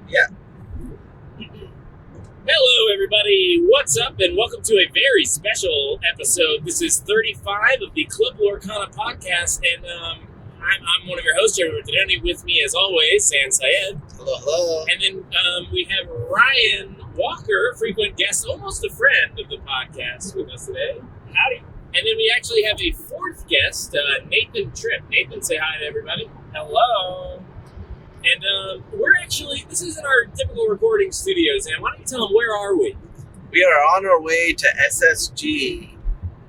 Yeah. Hello, everybody. What's up, and welcome to a very special episode. This is 35 of the Club Lorcana podcast, and I'm one of your hosts here today. With me, as always, Syed. Hello. And then we have Ryan Walker, frequent guest, almost a friend of the podcast, with us today. Howdy. And then we actually have a fourth guest, Nathan Tripp. Nathan, say hi to everybody. Hello. And this isn't our typical recording studios. And why don't you tell them, where are we? We are on our way to SSG,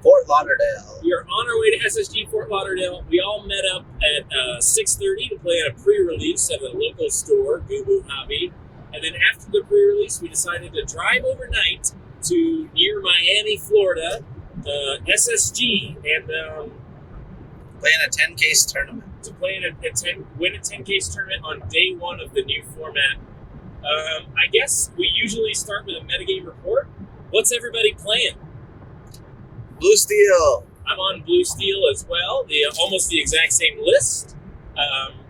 Fort Lauderdale. We are on our way to SSG Fort Lauderdale. We all met up at 6:30 to play at a pre-release at a local store, Goo Hobby. And then after the pre-release, we decided to drive overnight to near Miami, Florida, SSG, and Playing a 10-case tournament. to play in win a 10-case tournament on day one of the new format. I guess we usually start with a metagame report. What's everybody playing? Blue Steel. I'm on Blue Steel as well, almost the exact same list.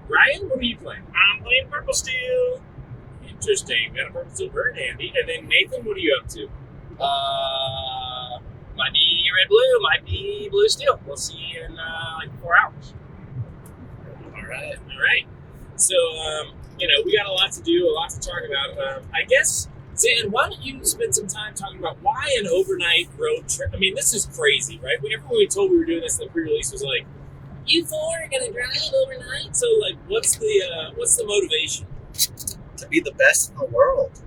Ryan, what are you playing? I'm playing Purple Steel. Interesting. Got a Purple Steel very handy. And then Nathan, what are you up to? Might be Red Blue, might be Blue Steel. We'll see in like 4 hours. All right. So, we got a lot to do, a lot to talk about. I guess, Zan, why don't you spend some time talking about why an overnight road trip? I mean, this is crazy, right? Everyone we told we were doing this in the pre-release was like, you four are going to drive overnight? So, like, what's the motivation? To be the best in the world.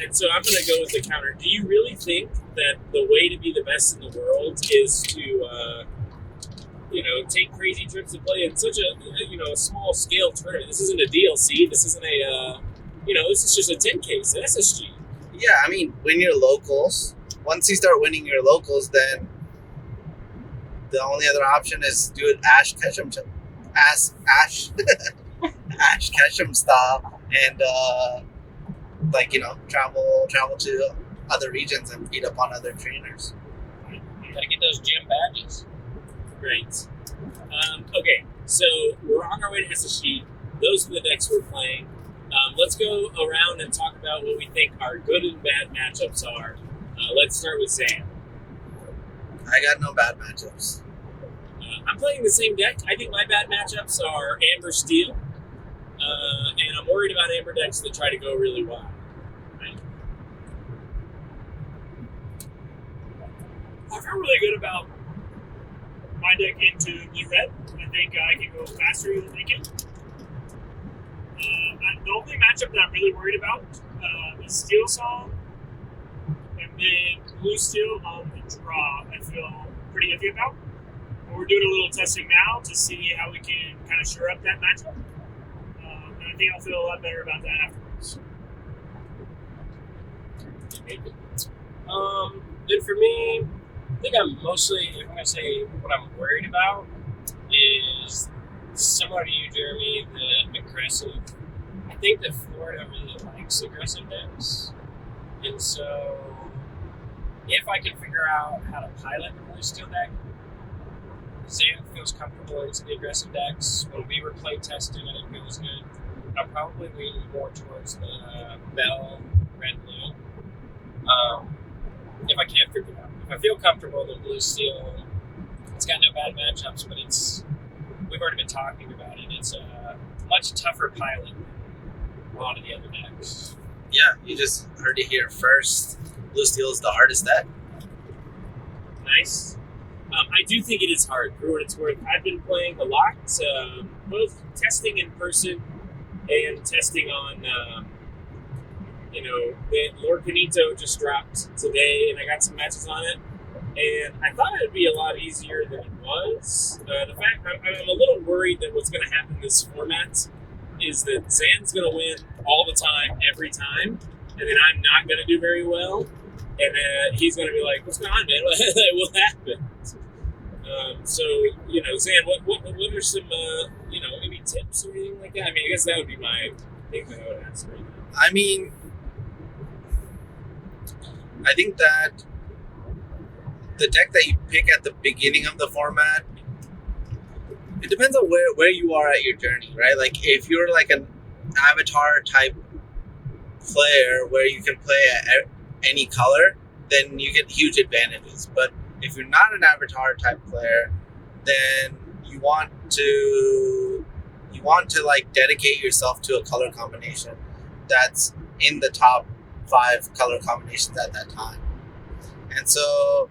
And so I'm going to go with the counter. Do you really think that the way to be the best in the world is to, take crazy trips to play in such a small scale tournament? This isn't a DLC. This isn't this is just a 10 case, an SSG. Yeah, I mean, win your locals. Once you start winning your locals, then the only other option is do it Ash Ketchum style, and travel to other regions and beat up on other trainers. You gotta get those gym badges. Great. Okay, so we're on our way to SSG. Those are the decks we're playing. Let's go around and talk about what we think our good and bad matchups are. Let's start with Zan. I got no bad matchups. I'm playing the same deck. I think my bad matchups are Amber Steel, and I'm worried about Amber decks that try to go really wide. Right? I feel really good about my deck into blue-red. I think I can go faster than they can. The only matchup that I'm really worried about is Steel Song, and then Blue Steel on the draw I feel pretty iffy about. But we're doing a little testing now to see how we can kind of shore up that matchup. And I think I'll feel a lot better about that afterwards. Then for me, I think I'm going to say what I'm worried about is similar to you, Jeremy, the aggressive. I think that Florida really likes aggressive decks. And so if I can figure out how to pilot the Blue Steel deck, Zan feels comfortable into the aggressive decks. When we were play testing and it feels good, I'll probably lean more towards the Bell, Red, Blue. If I can't figure it out. If I feel comfortable, then Blue Steel, it's got no bad matchups, but we've already been talking about it. It's a much tougher pilot than a lot of the other decks. Yeah, you just heard it here first. Blue Steel is the hardest deck. Nice. I do think it is hard, for what it's worth. I've been playing a lot, both testing in person and testing on, Lorcanito just dropped today, and I got some matches on it. And I thought it would be a lot easier than it was. The fact I'm a little worried that what's going to happen in this format is that Zan's going to win all the time, every time, and then I'm not going to do very well. And he's going to be like, "What's going on, man? What happened?" Zan, what are some any tips or anything like that? I mean, I guess that would be my thing that I would ask right now. I mean, I think that the deck that you pick at the beginning of the format, it depends on where you are at your journey, right? Like if you're like avatar type player where you can play at any color, then you get huge advantages. But if you're not an avatar type player, then you want to like dedicate yourself to a color combination that's in the top 5 color combinations at that time. And so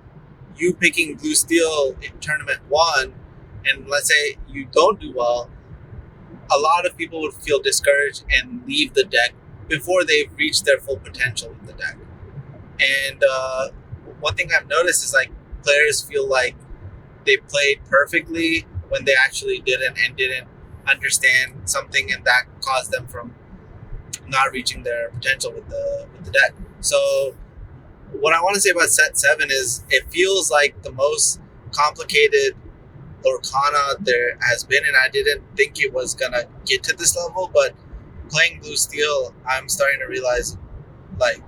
you picking blue steel in tournament 1, and let's say you don't do well, a lot of people would feel discouraged and leave the deck before they've reached their full potential with the deck. And one thing I've noticed is like players feel like they played perfectly when they actually didn't, and didn't understand something, and that caused them from not reaching their potential with the deck. So what I want to say about set 7 is it feels like the most complicated Lorcana there has been, and I didn't think it was gonna get to this level, but playing blue steel, I'm starting to realize like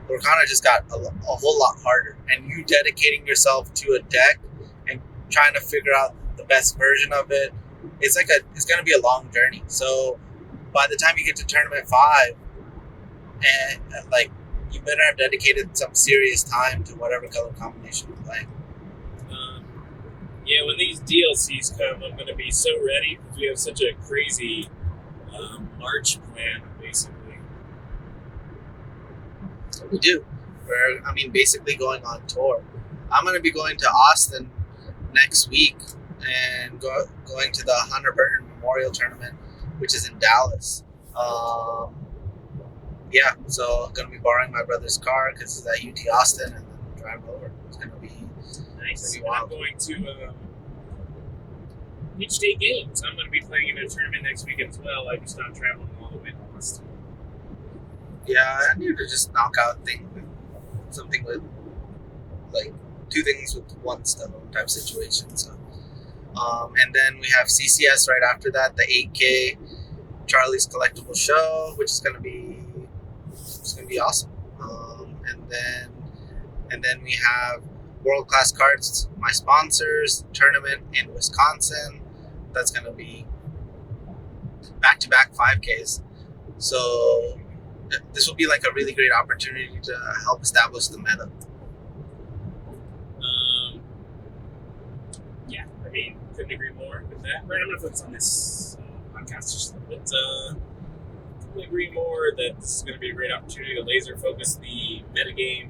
Lorcana just got a whole lot harder, and you dedicating yourself to a deck and trying to figure out the best version of it, it's gonna be a long journey. So by the time you get to tournament 5, and like you better have dedicated some serious time to whatever color combination you're playing. Yeah, when these DLCs come, I'm going to be so ready because we have such a crazy March plan, basically. We do. We're, basically going on tour. I'm going to be going to Austin next week and going to the Hunter Burton Memorial Tournament, which is in Dallas. Yeah, so I'm going to be borrowing my brother's car because it's at UT Austin, and then driving over. It's going to be nice. And I'm going to Peach State Games. I'm going to be playing in a tournament next weekend as well. I just not traveling all the way to Austin. Yeah, I need to just knock out something with like 2 things with 1 stone type situation. So, and then we have CCS right after that, the 8K Charlie's Collectible Show, which is going to be awesome. And then we have World Class Cards, my sponsors, tournament in Wisconsin. That's going to be back-to-back 5Ks. So this will be like a really great opportunity to help establish the meta. Yeah, couldn't agree more with that. Right, I'm going to focus on this podcast just a little bit. Couldn't agree more that this is going to be a great opportunity to laser focus the metagame.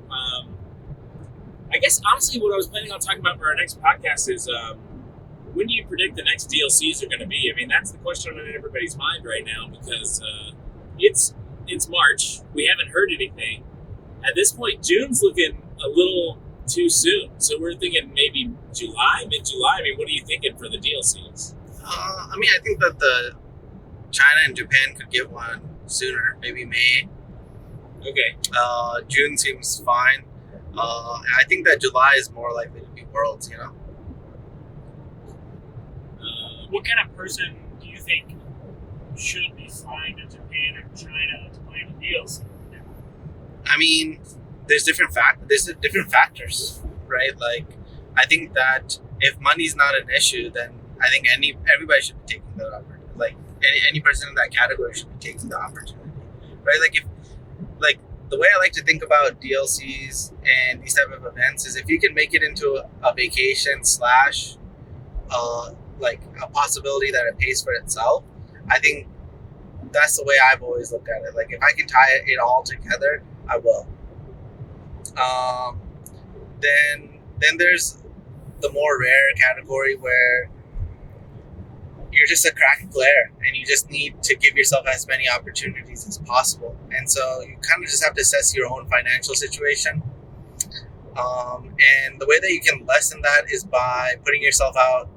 I guess, honestly, what I was planning on talking about for our next podcast is when do you predict the next DLCs are going to be? That's the question on everybody's mind right now because it's March. We haven't heard anything. At this point, June's looking a little too soon. So we're thinking maybe July, mid-July. What are you thinking for the DLCs? I think that the China and Japan could get one sooner, maybe May. Okay. June seems fine. I think that July is more likely to be Worlds, you know? What kind of person do you think should be flying to Japan or China to play the DLC? There's different factors, right? Like, I think that if money's not an issue, then I think everybody should be taking the opportunity. Like, any person in that category should be taking the opportunity, right? Like, the way I like to think about DLCs and these type of events is if you can make it into a vacation / like a possibility that it pays for itself, I think that's the way I've always looked at it. Like, if I can tie it all together, I will. Then there's the more rare category where you're just a crack player and you just need to give yourself as many opportunities as possible. And so you kind of just have to assess your own financial situation. And the way that you can lessen that is by putting yourself out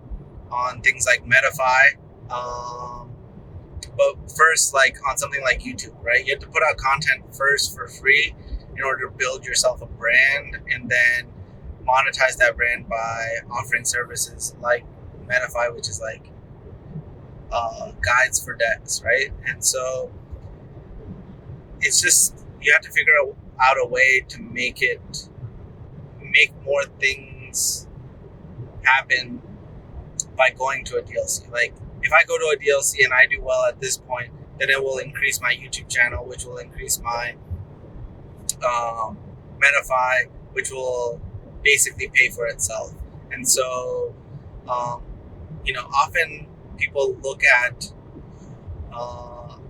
on things like Metafy. But first, like on something like YouTube, right? You have to put out content first for free in order to build yourself a brand and then monetize that brand by offering services like Metafy, which is like guides for decks, right? And so it's just, you have to figure out a way to make more things happen by going to a DLC. Like, if I go to a DLC and I do well at this point, then it will increase my YouTube channel, which will increase my Metafy, which will basically pay for itself. And so, often people look at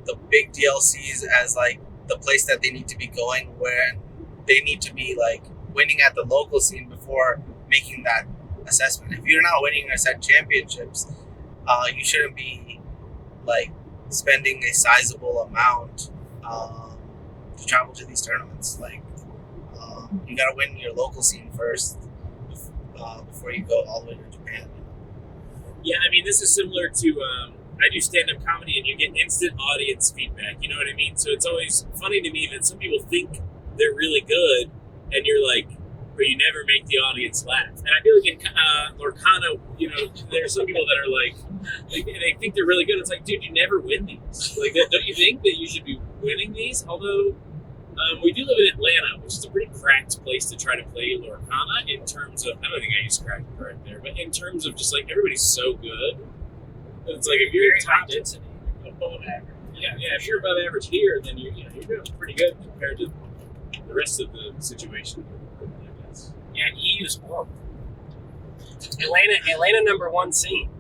the big DLCs as like the place that they need to be going, where they need to be like winning at the local scene before making that assessment. If you're not winning a set championships, you shouldn't be like spending a sizable amount to travel to these tournaments. Like, you gotta win your local scene first before you go all the way to Japan. Yeah, I mean, this is similar to I do stand-up comedy, and you get instant audience feedback. You know what I mean? So it's always funny to me that some people think they're really good, and you're like, but you never make the audience laugh. And I feel like in Lorcana, there's some people that are like, they think they're really good. It's like, dude, you never win these. Like, don't you think that you should be winning these? Although, we do live in Atlanta, which is a pretty cracked place to try to play Lorcana in terms of, I don't think I used cracked right there, but in terms of just like, everybody's so good. It's like, if you're Very high top density. above average. Yeah, if you're above average here, then you're doing pretty good compared to the rest of the situation. I guess. Yeah, and EU's horrible. Atlanta number one scene.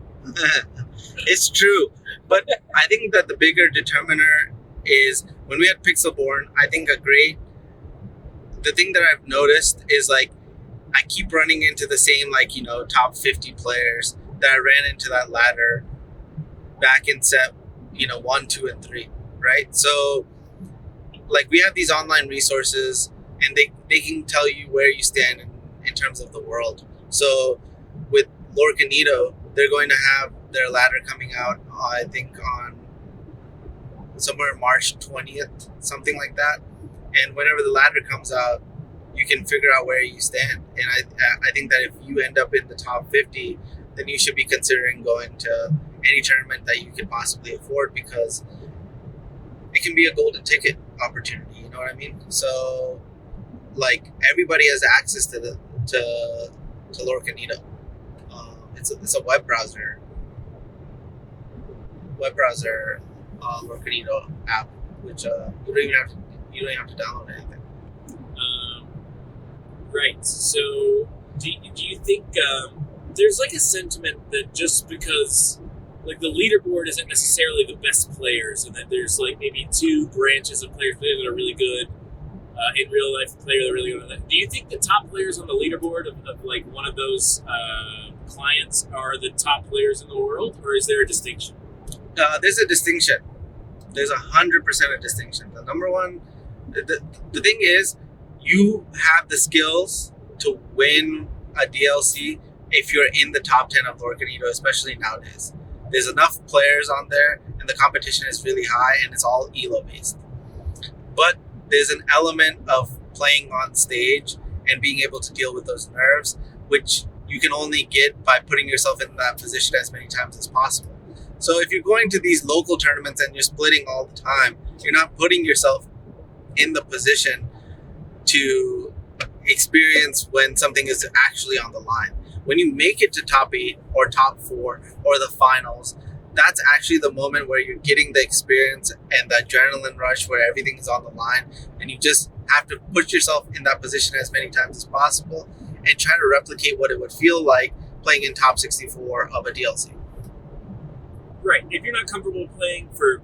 It's true, but I think that the bigger determiner is when we had Pixelborn. I think the thing that I've noticed is like I keep running into the same top 50 players that I ran into that ladder back in set 1, 2, and 3, right? So like we have these online resources, and they can tell you where you stand in terms of the world. So with Lorcanito, they're going to have their ladder coming out, I think on somewhere March 20th, something like that. And whenever the ladder comes out, you can figure out where you stand. And I think that if you end up in the top 50, then you should be considering going to any tournament that you could possibly afford, because it can be a golden ticket opportunity. You know what I mean? So like everybody has access to Lorcanito. It's a web browser Lorcanito app, which you don't even have to download anything. Right. So do you think there's like a sentiment that just because like the leaderboard isn't necessarily the best players, and that there's like maybe two branches of players that are really good in real life, players that are really good. Do you think the top players on the leaderboard of like one of those clients are the top players in the world, or is there a distinction? There's a distinction. There's 100% a distinction. The number one, the thing is, you have the skills to win a DLC if you're in the top 10 of Lorcanito, especially nowadays. There's enough players on there, and the competition is really high, and it's all ELO based. But there's an element of playing on stage and being able to deal with those nerves, which you can only get by putting yourself in that position as many times as possible. So if you're going to these local tournaments and you're splitting all the time, you're not putting yourself in the position to experience when something is actually on the line. When you make it to top 8 or top 4 or the finals, that's actually the moment where you're getting the experience and the adrenaline rush where everything is on the line, and you just have to put yourself in that position as many times as possible and try to replicate what it would feel like playing in top 64 of a DLC. Right. If you're not comfortable playing for,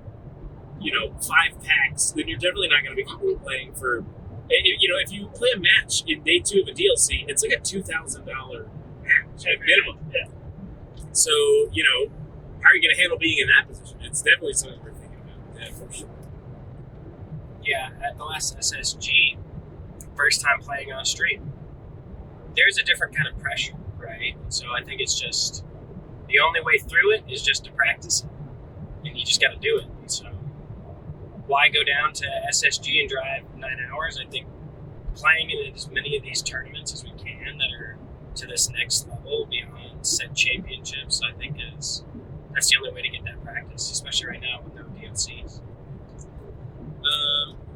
5 packs, then you're definitely not going to be comfortable playing for, if you play a match in day 2 of a DLC, it's like a $2,000 match at minimum. Yeah. So, how are you going to handle being in that position? It's definitely something we're thinking about. Yeah, for sure. Yeah, at the last SSG, first time playing on stream, there's a different kind of pressure, right? So I think it's just, the only way through it is just to practice it. And you just got to do it. And so why go down to SSG and drive 9 hours? I think playing in as many of these tournaments as we can that are to this next level beyond set championships, I think that's the only way to get that practice, especially right now with no DLCs.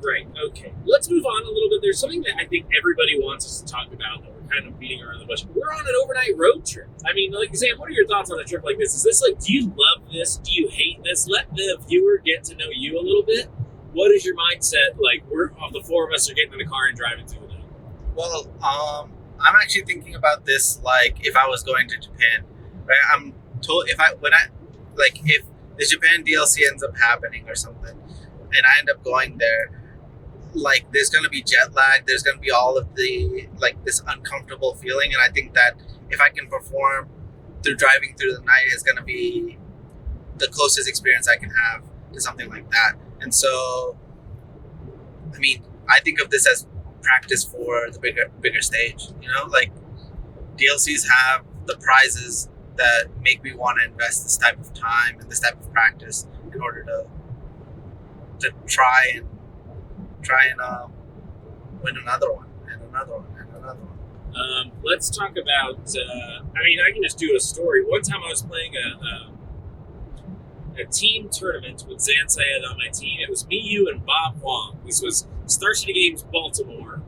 Right, okay. Let's move on a little bit. There's something that I think everybody wants us to talk about that we're kind of beating around the bush. We're on an overnight road trip. I mean, like, Sam, what are your thoughts on a trip like this? Is this like, do you love this? Do you hate this? Let the viewer get to know you a little bit. What is your mindset? Like, the four of us are getting in the car and driving through the night. Well, I'm actually thinking about this like if I was going to Japan, right? I'm told if the Japan DLC ends up happening or something, and I end up going there, like there's gonna be jet lag. There's gonna be all of the like this uncomfortable feeling, and I think that if I can perform through driving through the night, is gonna be the closest experience I can have to something like that. And so, I mean, I think of this as practice for the bigger stage. You know, like DLCs have the prizes that make me want to invest this type of time and this type of practice in order to try and win another one and another one and another one. Let's talk about. I mean, I can just do a story. One time I was playing a team tournament with Zan Syed on my team. It was me, you, and Bob Wong. This was Star City Games Baltimore.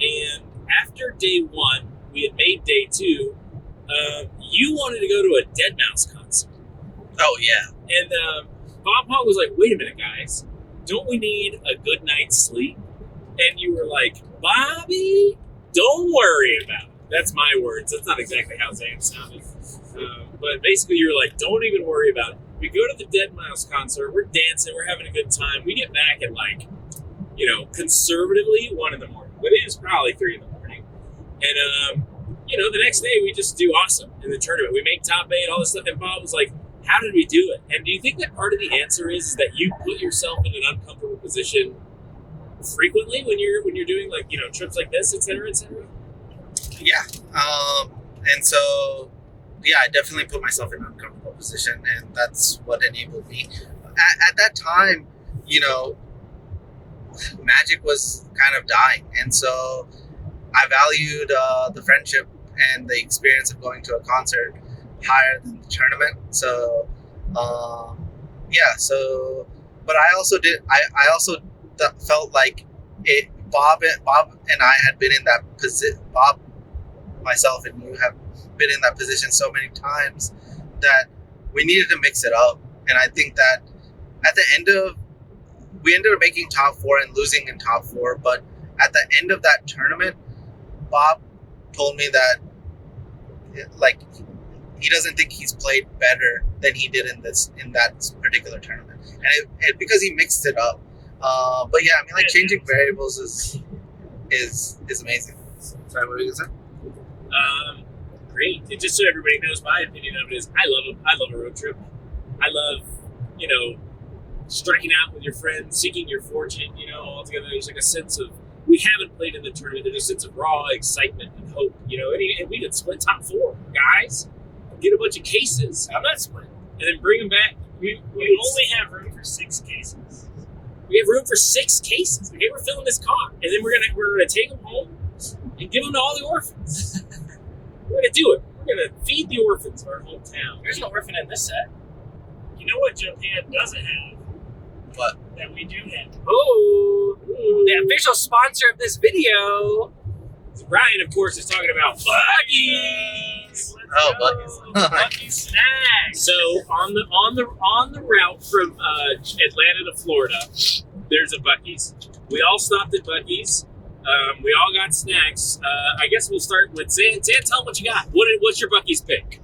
And after day one, we had made day two. You wanted to go to a Deadmau5 concert. Oh yeah. And Bob Wong was like, wait a minute, guys. Don't we need a good night's sleep? And you were like, Bobby, don't worry about it. That's my words. That's not exactly how Zan sounded. But basically, you're like, don't even worry about it. We go to the Deadmau5 concert. We're dancing. We're having a good time. We get back at conservatively 1 in the morning. But it is probably 3 in the morning. And, the next day we just do awesome in the tournament. We make top 8, all this stuff. And Bob was like, how did we do it? And do you think that part of the answer is that you put yourself in an uncomfortable position frequently when you're doing trips like this, et cetera, et cetera? Yeah. And so, yeah, I definitely put myself in an uncomfortable position, and that's what enabled me. At that time, Magic was kind of dying, and so I valued the friendship and the experience of going to a concert higher than the tournament. So, but I also felt like Bob and I had been in that position. Bob, myself, and you have been in that position so many times that we needed to mix it up. And I think that at the end of, we ended up making top 4 and losing in top 4. But at the end of that tournament, Bob told me that, he doesn't think he's played better than he did in that particular tournament, and because he mixed it up. But yeah, I mean, changing variables is amazing. Sorry, what were you gonna say? Great. And just so everybody knows, my opinion of it is, I love a road trip. I love, striking out with your friends, seeking your fortune. All together. There's like a sense of, we haven't played in the tournament. There's a sense of raw excitement and hope. And we could split top 4, guys. Get a bunch of cases. I'm not splitting. And then bring them back. We only have room for 6 cases. We have room for 6 cases. Okay, we're filling this car, and then we're gonna take them home and give them to all the orphans. We're gonna do it. We're gonna feed the orphans of our hometown. There's no orphan in this set. You know what Japan doesn't have? What? That we do have. Oh, the official sponsor of this video. Ryan, of course, is talking about Buc-ee's. Oh, Buc-ee's. Buc-ee's snacks. So on the route from Atlanta to Florida, there's a Buc-ee's. We all stopped at Buc-ee's. We all got snacks. I guess we'll start with Zan. Zan, tell them what you got. What's your Buc-ee's pick?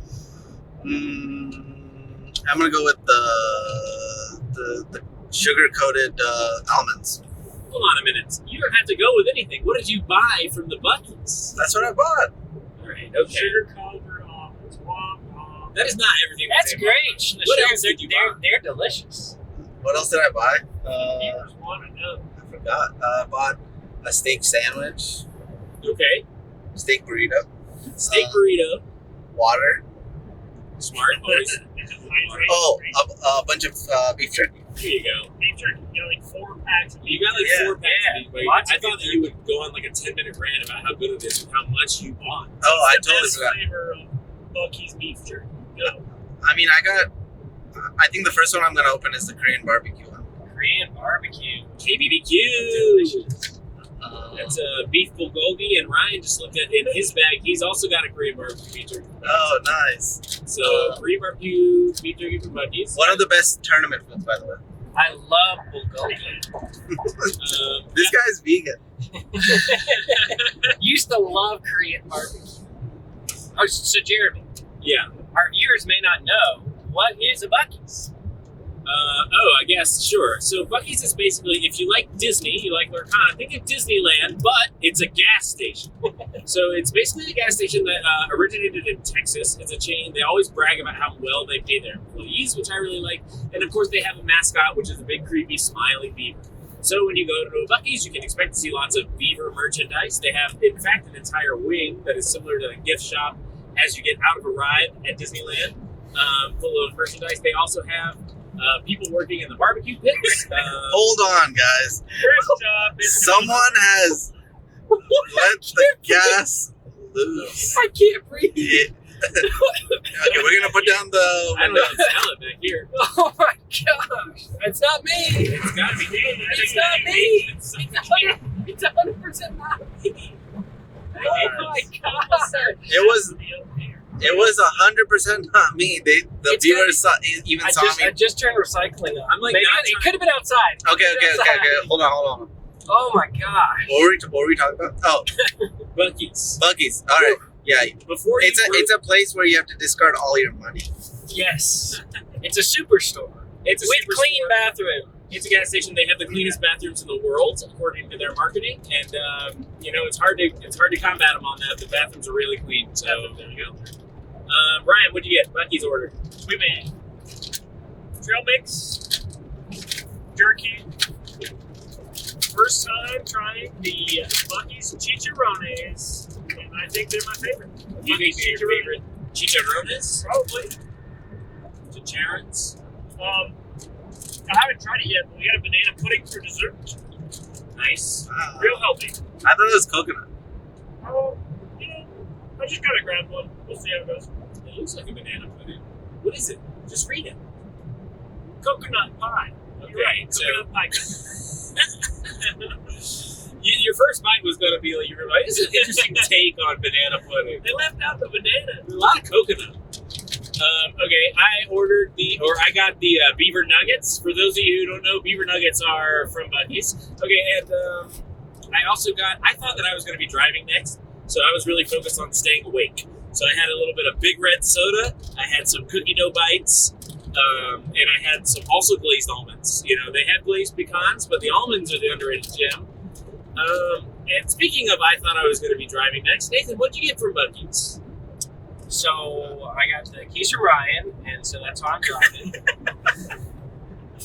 I'm gonna go with the sugar-coated almonds. Hold on a minute. You don't have to go with anything. What did you buy from the Buc-ee's? That's what I bought. All right. Okay. Sugar-covered almonds. That is not everything. That's great. What else did you buy? They're delicious. What else did I buy? Viewers want to know. I forgot. I bought a steak sandwich, Okay. steak burrito, Steak burrito. water. Smart boys. Oh, a bunch of beef jerky. Here you go. Beef jerky. You got 4 packs. You got 4 packs of beef jerky. Lots I of thought beef that you would go on a 10-minute rant about how good it is and how much you bought. Oh, I It's the totally best forgot. flavor of Buc-ee's beef jerky. Go. I mean, I think the first one I'm gonna open is the Korean barbecue one. Korean barbecue. KBBQ. That's a beef bulgogi, and Ryan just looked at in his bag. He's also got a Korean barbecue beef jerky. Oh, nice. So Korean barbecue beef jerky from Buc-ee's. One of the best tournament foods, by the way. I love bulgogi. This guy's vegan. Used to love Korean barbecue. Oh, so Jeremy, Yeah. our viewers may not know what is a Buc-ee's. I guess, sure. So Buc-ee's is basically, if you like Disney, you like Lorcana, think of Disneyland, but it's a gas station. So it's basically a gas station that originated in Texas. It's a chain. They always brag about how well they pay their employees, which I really like. And of course, they have a mascot, which is a big, creepy, smiling beaver. So when you go to a Buc-ee's, you can expect to see lots of beaver merchandise. They have, in fact, an entire wing that is similar to a gift shop as you get out of a ride at Disneyland, full of merchandise. They also have people working in the barbecue pits. Hold on, guys. First job is Someone has let the gas loose. I can't breathe. Okay, we're gonna put down the I don't know, smell it back here. Oh my gosh. It's not me. It's gotta be me. It's not me. It's 100% not me. Oh my god. It was 100% not me. The It's viewers even saw I me. just turned recycling on. I'm like, Maybe not it trying- could have been outside. Okay. Hold on. Oh my gosh. What were we talking about? Oh, Buc-ee's. Buc-ee's. All right. Yeah, Before you it's a place where you have to discard all your money. Yes. It's a superstore. it's a With super clean store. bathroom. It's a gas station. They have the cleanest bathrooms in the world, according to their marketing. And it's hard to combat them on that. The bathrooms are really clean. So there you go. Ryan, what'd you get? Buc-ee's order. we made trail mix, jerky. First time trying the Buc-ee's chicharrones, and I think they're my favorite. You think Buc-ee's they're your favorite chicharrones? Probably. Chicharrones? I haven't tried it yet, but we got a banana pudding for dessert. Nice. Real healthy. I thought it was coconut. Oh, I just gotta grab one. We'll see how it goes. It looks like a banana pudding. What is it? Just read it. Coconut pie. Okay, You're right. so- Coconut pie. Your first bite was going to be like, you're like, it's an interesting take on banana pudding. They left out the banana. A lot of coconut. Okay, I got the beaver nuggets. For those of you who don't know, beaver nuggets are from Buc-ee's. Okay, and I thought that I was going to be driving next, so I was really focused on staying awake. So I had a little bit of Big Red soda, I had some cookie dough bites, and I had some also glazed almonds. They had glazed pecans, but the almonds are the underrated gem. And speaking of, I thought I was going to be driving next. Nathan, what'd you get from Buc-ee's? So I got the keys from Ryan, and so that's why I'm driving.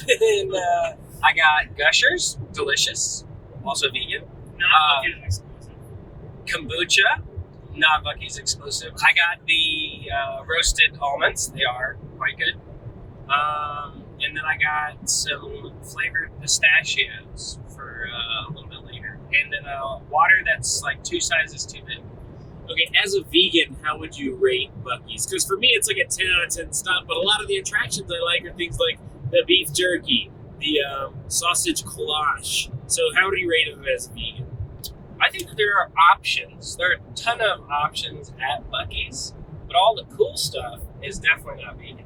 And I got Gushers, delicious, also vegan. Not Buc-ee's exclusive. Kombucha, not Buc-ee's exclusive. I got the roasted almonds. They are quite good. And then I got some flavored pistachios for a little bit later. And then water that's like 2 sizes too big. Okay, as a vegan, how would you rate Buc-ee's? Because for me, it's like a 10 out of 10 stuff, but a lot of the attractions I like are things like the beef jerky, the sausage cloche. So how do you rate it as a vegan? I think that there are options. There are a ton of options at Buc-ee's, but all the cool stuff is definitely not vegan.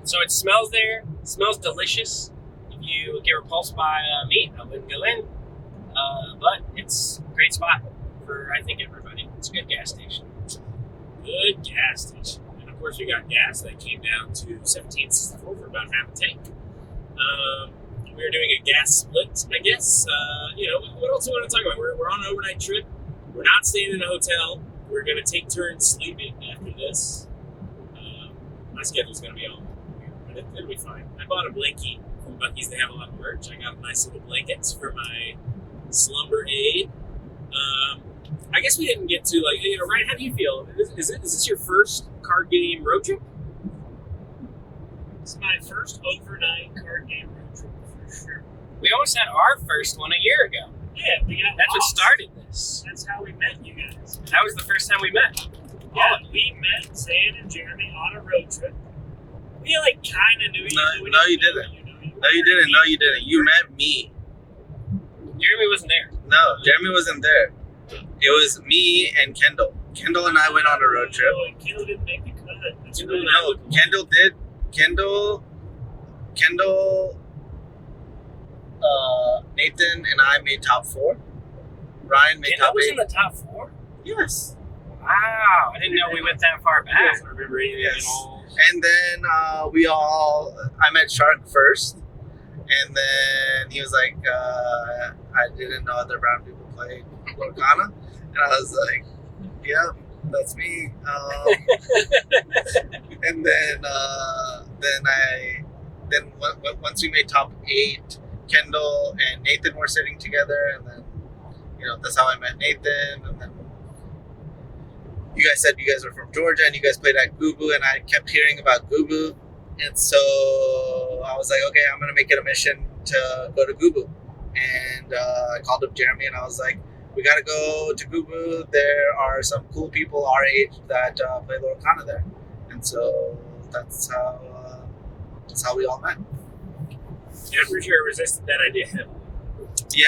So it smells there, it smells delicious. If you get repulsed by meat, I wouldn't go in. But it's a great spot for, I think, everybody. It's a good gas station. Good gas station. And of course, we got gas that came down to $17.64 for about half a tank. We are doing a gas split, I guess. What else do we want to talk about? We're on an overnight trip. We're not staying in a hotel. We're going to take turns sleeping after this. My schedule's going to be all weird, but it'll be fine. I bought a blankie from Buc-ee's. They have a lot of merch. I got nice little blankets for my slumber aid. I guess we didn't get to, Ryan, how do you feel? Is this your first card game road trip? It's my first overnight card game road trip for sure. We almost had our first one a year ago. Yeah, we got That's what lost. started this. That's how we met you guys. That was the first time we met. Yeah, we met Syed and Jeremy on a road trip. We kind of knew you. but we No, you know didn't. you knew you. No, you didn't. You met me. Jeremy wasn't there. No, Jeremy wasn't there. It was me and Kendall. Kendall and I went on a road trip. Oh, and Kendall didn't make the cut. That's Kendall really and I No, look- Kendall did. Kendall, Nathan and I made top 4. Ryan made And that top was 8. in the top 4? Yes. Wow, I didn't know we went that far I back. don't remember anything Yes. at all. And then I met Shark first. And then he was like, I didn't know other brown people played Lorcana. And I was like, yeah, that's me. And then once we made top 8, Kendall and Nathan were sitting together, and then that's how I met Nathan. And then you guys said you guys were from Georgia and you guys played at Gubu, and I kept hearing about Gubu, and so I was like, okay, I'm gonna make it a mission to go to Gubu. And I called up Jeremy and I was like, we gotta go to Gubu. There are some cool people our age that play Lorcana there, and so that's how we all met. Yeah, I'm pretty sure I resisted that idea. Yeah,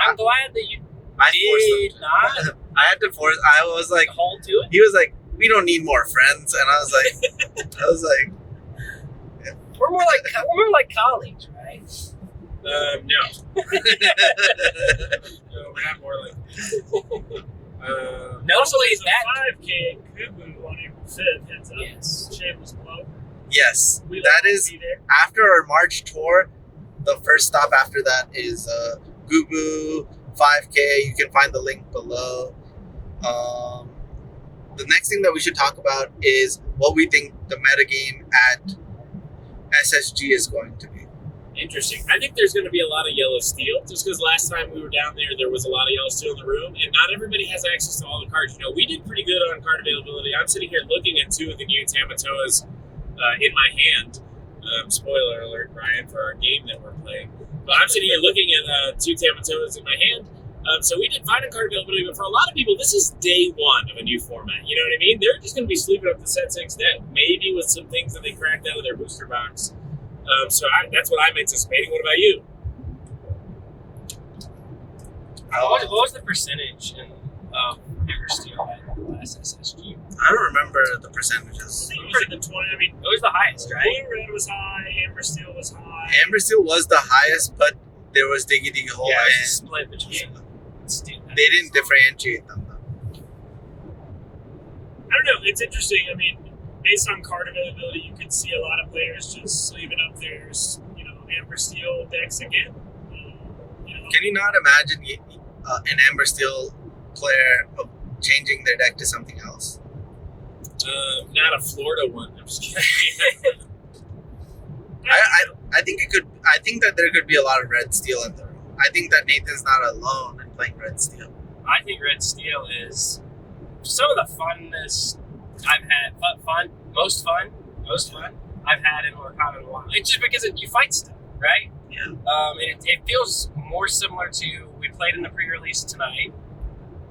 I'm glad that you I did forced not them. I had to force. I was like, hold to it. he was like, we don't need more friends, and I was like, We're more like colleagues, right? No. No, we're not more like. Notably, There's that. a 5K Kubu on April 5th. Heads up. Yes. Shameless plug. yes, We'll that all is be there. after our March tour. The first stop after that is Gubu 5K. You can find the link below. The next thing that we should talk about is what we think the metagame at SSG is going to be. Interesting. I think there's going to be a lot of yellow steel, just because last time we were down there was a lot of yellow steel in the room, and not everybody has access to all the cards. We did pretty good on card availability. I'm sitting here looking at 2 of the new Tamatoas in my hand. Spoiler alert, Brian, for our game that we're playing. But I'm sitting here looking at 2 Tamatoas in my hand. So we did fine on card availability, but for a lot of people, this is day 1 of a new format. You know what I mean? They're just going to be sleeping up the set 6 deck, maybe with some things that they cracked out of their booster box. So that's what I'm anticipating. What about you? What was the percentage in Ever Steel at the last SSG? I don't remember the I percentages. think it was in the 20. I mean, It was the highest, right? Blue Red was high. Amber Steel was high. Amber Steel was the highest, but there was Diggy Diggy Hole, Yeah, it was a and split between Steel. they didn't differentiate them. Though. I don't know. It's interesting. I mean, based on card availability, you could see a lot of players just leaving up their, Amber Steel decks again. Can you not imagine an Amber Steel player changing their deck to something else? Not a Florida one. I'm just kidding. I think it could. I think that there could be a lot of Red Steel in the room. I think that Nathan's not alone in playing Red Steel. I think Red Steel is some of the funnest I've had. Most fun I've had in Lorcana in a while. It's just because you fight stuff, right? Yeah. And it feels more similar to, we played in the pre-release tonight,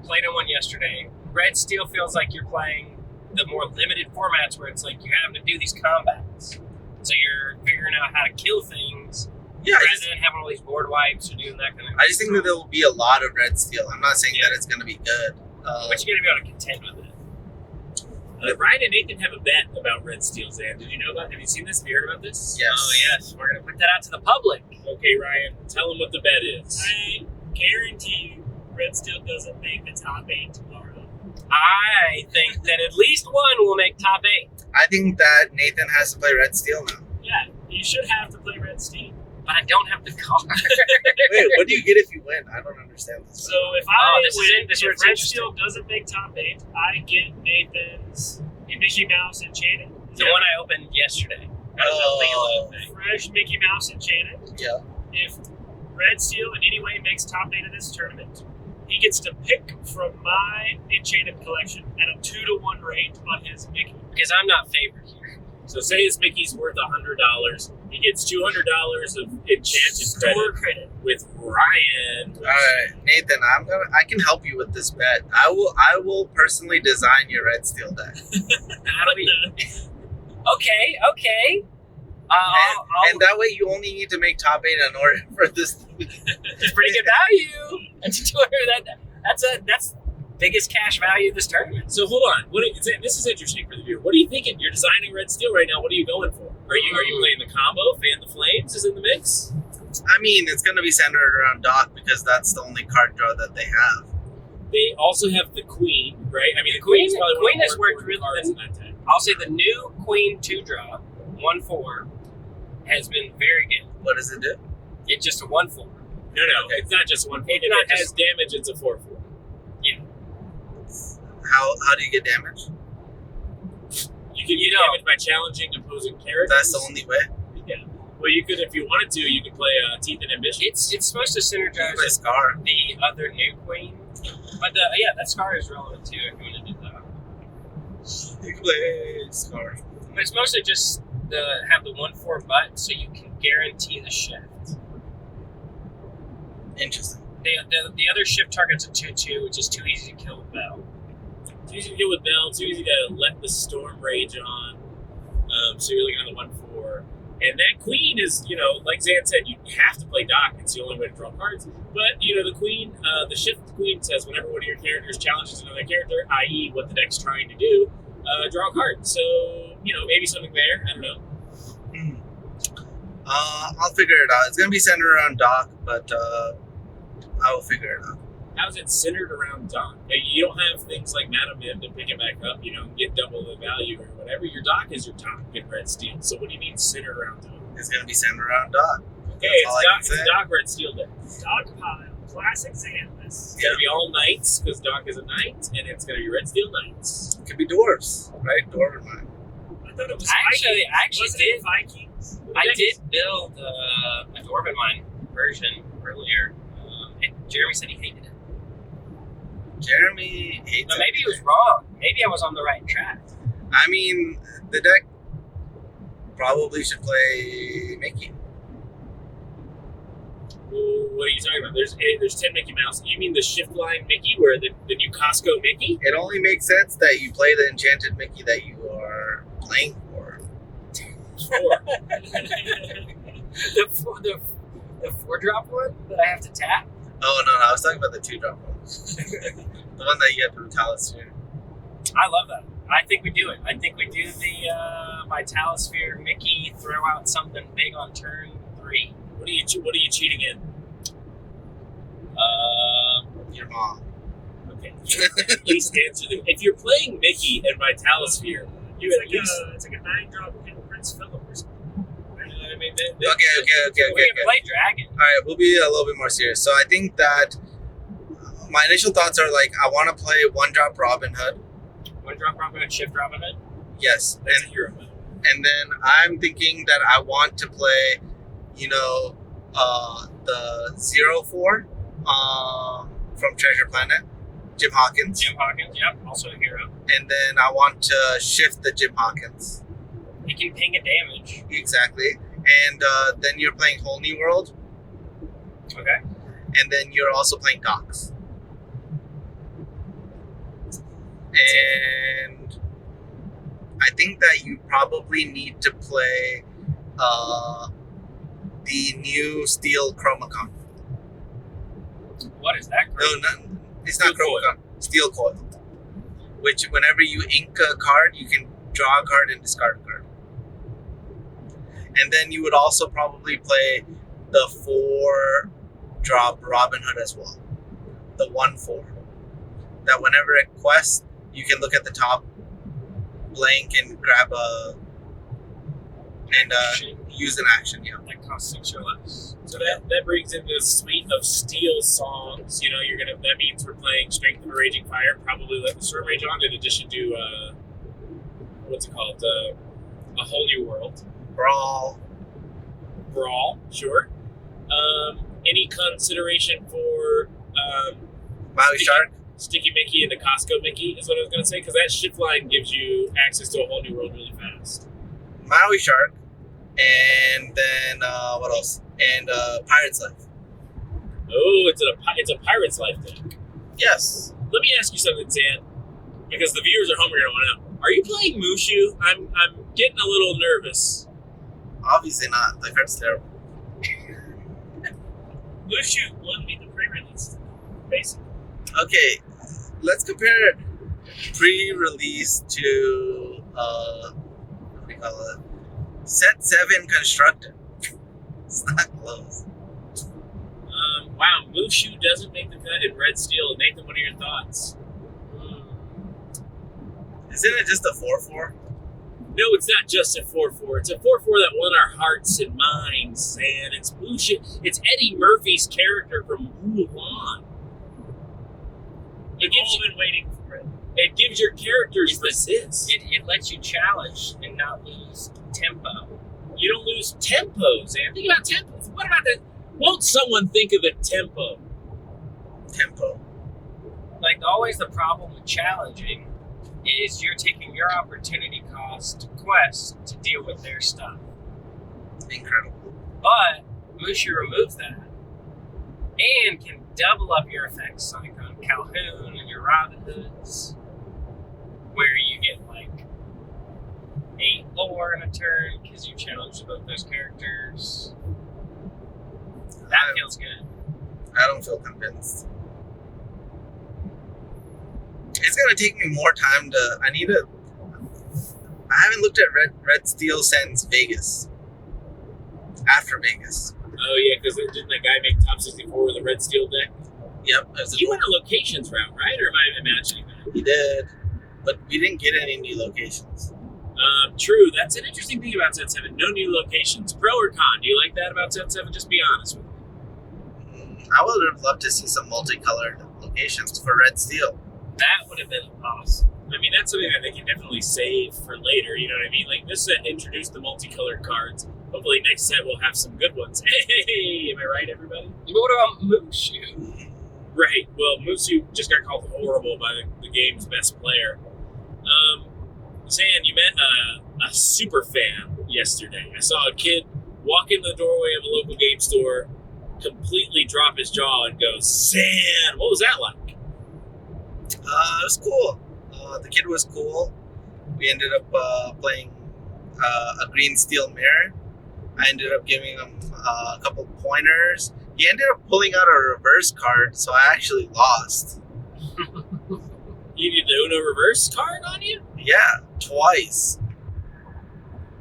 played in one yesterday. Red Steel feels like you're playing the more limited formats where it's like you're having to do these combats. So you're figuring out how to kill things Yeah. rather than having all these board wipes or doing that kind of I just think that there will be a lot of Red Steel. I'm not saying that it's going to be good. But you gotta be able to contend with it. Ryan and Nathan have a bet about Red Steel, Zan. Did you know about? Have you seen this? Have you heard about this? Yes. Oh yes, we're gonna put that out to the public. Okay, Ryan, tell them what the bet is. I guarantee you, Red Steel doesn't make the top 8 tomorrow. I think that at least one will make top 8. I think that Nathan has to play Red Steel now. Yeah, you should have to play Red Steel. But I don't have the card. Wait, what do you get if you win? I don't understand this. So if I this is win, it. This is if where it's Red interesting. Steel doesn't make top 8, I get Nathan's Mickey Mouse Enchanted. The one I opened yesterday. That was a Lilo thing. Fresh Mickey Mouse Enchanted. Yeah. If Red Steel in any way makes top 8 of this tournament, he gets to pick from my Enchanted collection at a 2-to-1 rate on his Mickey. Because I'm not favored here. So say his Mickey's worth $100. He gets $200 of enchanted Store credit credit. with Ryan. All right, Nathan. I can help you with this bet. I will personally design your Red Steel deck. That'll be... Okay. And that way you only need to make top 8 in order for this. It's pretty good value. That's biggest cash value of this tournament. So hold on. This is interesting for the viewer. What are you thinking? You're designing red steel right now. What are you going for? Are you playing the combo? Fan the Flames is in the mix. I mean, it's going to be centered around Doc because that's the only card draw that they have. They also have the Queen, right? I mean, the Queen's probably Queen one has of the more worked important cards really. in that deck. I'll say the new Queen 2-draw 1/4 has been very good. What does it do? It's just a 1/4. No, it's not just one. If not it has just- damage, it's a 4/4. How do you get damage? You can get damage by challenging opposing characters. That's the only way. Yeah. Well, you could, if you wanted to, you could play Teeth and Ambition. It's supposed to You synergize play with Scar. the other new Queen, but that Scar is relevant too if you want to do that. You can play Scar. But it's mostly just have the 1/4 butt so you can guarantee the shift. Interesting. The other shift target's a 2/2, which is too easy to kill with Bell. Too easy to deal with Bell. Too easy to let the storm rage on. So you're looking at the 1/4. And that Queen is, like Zan said, you have to play Doc. It's the only way to draw cards. But, the Queen, the shift Queen says whenever one of your characters challenges another character, i.e. what the deck's trying to do, draw a card. So, maybe something there. I don't know. I'll figure it out. It's going to be centered around Doc, but I will figure it out. How is it centered around Doc? You don't have things like Madam Mim to pick it back up, get double the value or whatever. Your Doc is your Doc in Red Steel. So what do you mean centered around Doc? It's going to be centered around Doc. Okay, That's all I can it's say. Doc Red Steel Day. Dog pile, classic Xanthus. It's going to be all knights because Doc is a knight, and it's going to be Red Steel Knights. It could be dwarves, right? Dwarven mine. I thought it was I actually Wasn't did. it Vikings? I did build a Dwarven Mine version earlier, and Jeremy said he hated it. Jeremy hates But it. maybe he was wrong. Maybe I was on the right track. I mean, the deck probably should play Mickey. Well, what are you talking about? There's 10 Mickey Mouse. You mean the shift line Mickey, where the new Costco Mickey? It only makes sense that you play the enchanted Mickey that you are playing for. Four. The 4-drop one that I have to tap. Oh, no, I was talking about the 2-drop one. The one that you have to Vitalosphere. I love that. I think we do it. I think we do the Vitalosphere Mickey, throw out something big on turn 3. What are you cheating in? Your mom. Okay. At least answer the. If you're playing Mickey and Vitalosphere, you at least. It's like a 9-drop Prince Philip or something. I mean, Okay. We can play Dragon. All right, we'll be a little bit more serious. So I think that my initial thoughts are like, I want to play 1-drop Robin Hood. 1-drop Robin Hood, shift Robin Hood. Yes. That's a hero mode. And then I'm thinking that I want to play, the 0-4 from Treasure Planet, Jim Hawkins. Jim Hawkins, yep, also a hero. And then I want to shift the Jim Hawkins. He can ping a damage. Exactly. And then you're playing Whole New World. Okay. And then you're also playing Docs. And I think that you probably need to play the new Steel Chromacon. What is that? No, it's not Steel Chromacon. Steel Coil. Which, whenever you ink a card, you can draw a card and discard a card. And then you would also probably play the 4-drop Robin Hood as well. The 1/4. That whenever it quests, you can look at the top blank and grab use an action. Yeah. That costs 6 or less. So that brings in this suite of steel songs. That means we're playing Strength of a Raging Fire. Probably let the Storm Rage on in addition to what's it called? A Whole New World. Brawl, sure. Any consideration for Maui Shark. Sticky Mickey and the Costco Mickey is what I was going to say, because that shift line gives you access to a whole new world really fast. Maui Shark. And then what else? And Pirate's Life. Oh, it's a Pirate's Life deck. Yes. Let me ask you something, Zan, because the viewers at home are going to want to know. Are you playing Mushu? I'm getting a little nervous. Obviously not. The card's terrible. Mushu won me the pre-release. basic. Okay, let's compare pre-release to what do we call it? Set 7 constructed. It's not close. Wow, Mushu doesn't make the cut in Red Steel. Nathan, what are your thoughts? Isn't it just a 4/4? No, it's not just a 4/4. It's a 4/4 that won our hearts and minds, and it's Mushu. It's Eddie Murphy's character from Mulan. We've all been waiting for it. It gives your characters resist. It lets you challenge and not lose tempo. You don't lose tempo, Sam. Think about tempo. What about that? Won't someone think of it tempo? Tempo. Like, always the problem with challenging is you're taking your opportunity cost quest to deal with their stuff. Incredible. But Mushu removes that and can double up your effects, like on Calhoun and your Robin Hoods, where you get like 8 lore in a turn because you challenged both those characters. That feels good. I don't feel convinced. It's gonna take me more time to. I haven't looked at Red Steel since Vegas. After Vegas. Oh yeah, because didn't that guy make top 64 with a Red Steel deck? Yep. He went a locations route, right? Or am I imagining that? He did, but we didn't get any new locations. True. That's an interesting thing about Set 7. No new locations. Pro or con? Do you like that about Set 7? Just be honest with me. I would have loved to see some multicolored locations for Red Steel. That would have been awesome. I mean, that's something that they can definitely save for later. You know what I mean? Like, this set introduced the multicolored cards. Hopefully, next set we'll have some good ones. Hey, am I right, everybody? What about Mushu? Right. Well, Musu just got called horrible by the game's best player. Zan, you met a super fan yesterday. I saw a kid walk in the doorway of a local game store, completely drop his jaw and go, Zan! What was that like? It was cool. The kid was cool. We ended up playing a green steel mirror. I ended up giving him a couple pointers. He ended up pulling out a reverse card, so I actually lost. You did the Uno reverse card on you? Yeah, twice.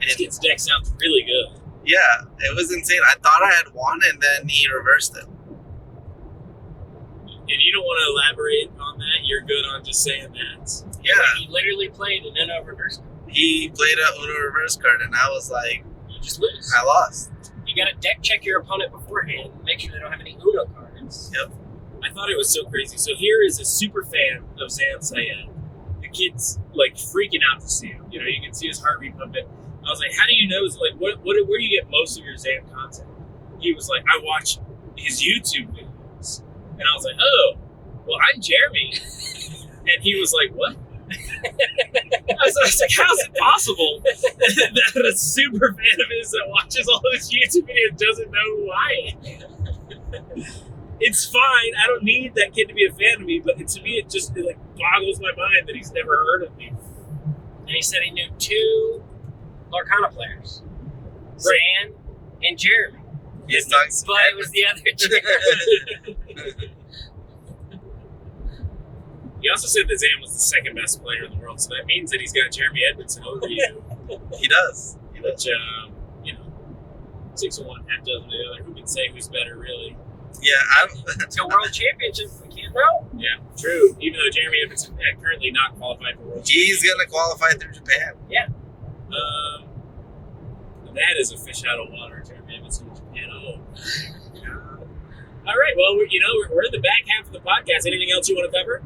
This kid's deck sounds really good. Yeah, it was insane. I thought I had won, and then he reversed it. And you don't want to elaborate on that? You're good on just saying that? Yeah. He literally played an Uno reverse card. He played a Uno reverse card, and I was like, You just lose. I lost. You gotta deck check your opponent beforehand and make sure they don't have any Uno cards. Yep. I thought it was so crazy. So here is a super fan of Zan Syed. The kid's like freaking out to see him. You know, you can see his heart rate pumping. I was like, how do you know? Like, where do you get most of your Zan content? He was like, I watch his YouTube videos. And I was like, oh, well, I'm Jeremy. And he was like, what? I was like, how is it possible that a super fan of his that watches all of his YouTube videos doesn't know who I am? It's fine. I don't need that kid to be a fan of me, but to me, it like boggles my mind that he's never heard of me. And he said he knew 2 Lorcana players, Right. Zan and Jeremy. He's talking But it was the other Jeremy. He also said that Zan was the second best player in the world, so that means that he's got Jeremy Edmondson over you. He does. Which, you know, 6 of one, half dozen of the other. Who can say who's better, really? Yeah, To World Championship, we can't know. Yeah, true. Even though Jeremy Edmondson currently not qualified for World he's gonna qualify through Japan. That is a fish out of water, Jeremy Edmondson in Japan. Oh. All right, well, we're in the back half of the podcast. Anything else you want to cover?